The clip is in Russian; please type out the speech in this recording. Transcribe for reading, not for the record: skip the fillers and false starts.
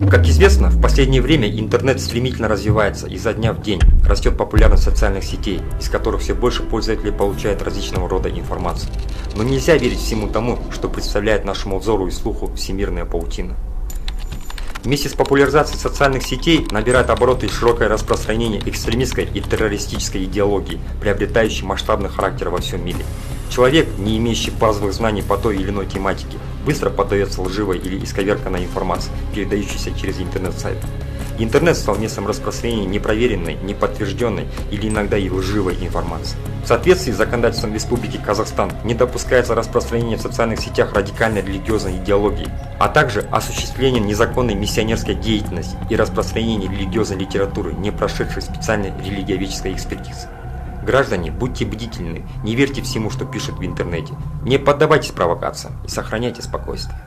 Как известно, в последнее время интернет стремительно развивается изо дня в день. Растет популярность социальных сетей, из которых все больше пользователей получают различного рода информацию. Но нельзя верить всему тому, что представляет нашему взору и слуху всемирная паутина. Вместе с популяризацией социальных сетей набирает обороты широкое распространение экстремистской и террористической идеологии, приобретающей масштабный характер во всем мире. Человек, не имеющий базовых знаний по той или иной тематике, быстро поддается лживой или исковерканной информации, передающейся через интернет-сайт. Интернет стал местом распространения непроверенной, неподтвержденной или иногда и лживой информации. В соответствии с законодательством Республики Казахстан не допускается распространение в социальных сетях радикальной религиозной идеологии, а также осуществление незаконной миссионерской деятельности и распространение религиозной литературы, не прошедшей специальной религиоведческой экспертизы. Граждане, будьте бдительны, не верьте всему, что пишут в интернете, не поддавайтесь провокациям и сохраняйте спокойствие.